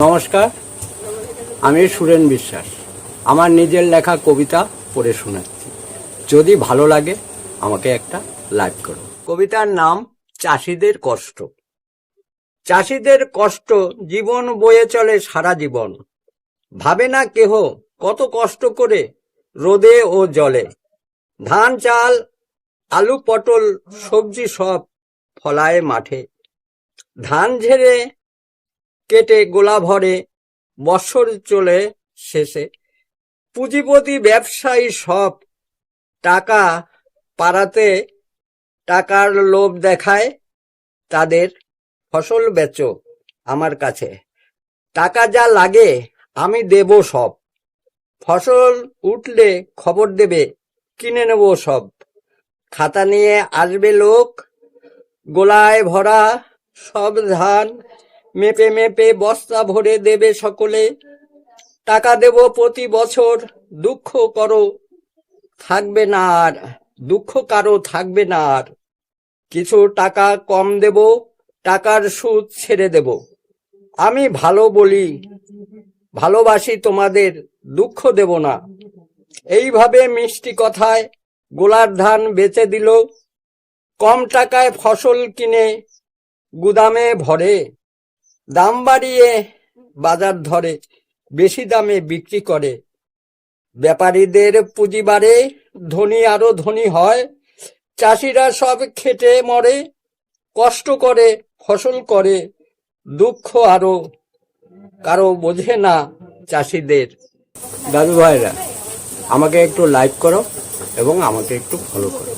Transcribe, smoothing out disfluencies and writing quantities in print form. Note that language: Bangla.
নমস্কার, আমি সুরেন বিশ্বাস। আমার নিজের লেখা কবিতা পড়ে শোনাচ্ছি। যদি ভালো লাগে আমাকে একটা লাইক করো। কবিতার নাম চাষিদের কষ্ট। চাষিদের কষ্ট জীবন বয়ে চলে সারা জীবন। ভাবে না কেহ কত কষ্ট করে রোদে ও জলে। ধান চাল আলু পটল সবজি সব ফলায় মাঠে। ধান ঝেড়ে কেটে গোলা ভরে বৎসর চলে শেষে। পুঁজিপতি ব্যবসায়ী সব টাকা পাড়াতে টাকার লোভ দেখায়। তাদের ফসল বেচো আমার কাছে, টাকা যা লাগে আমি দেব সব। ফসল উঠলে খবর দেবে কিনে নেব সব। খাতা নিয়ে আসবে লোক গোলায় ভরা সব ধান। মেপে মেপে বস্তা ভরে দেবে সকলে। টাকা দেব প্রতি বছর, দুঃখ করো থাকবে না আর, দুঃখ কারো থাকবে না আর। কিছু টাকা কম দেব, টাকার সুদ ছেড়ে দেব। আমি ভালো বলি ভালোবাসি তোমাদের, দুঃখ দেব না। এইভাবে মিষ্টি কথায় গোলার ধান বেচে দিল। কম টাকায় ফসল কিনে গুদামে ভরে। দাম বাড়িয়ে বাজার ধরে, বেশি দামে বিক্রি করে। ব্যাপারীদের পুঁজি বাড়ে, ধনী আরো ধনী হয়। চাষিরা সব খেটে মরে, কষ্ট করে ফসল করে। দুঃখ আরো কারো বোঝে না চাষিদের। দাদু ভাইরা, আমাকে একটু লাইক করো এবং আমাকে একটু ফলো করো।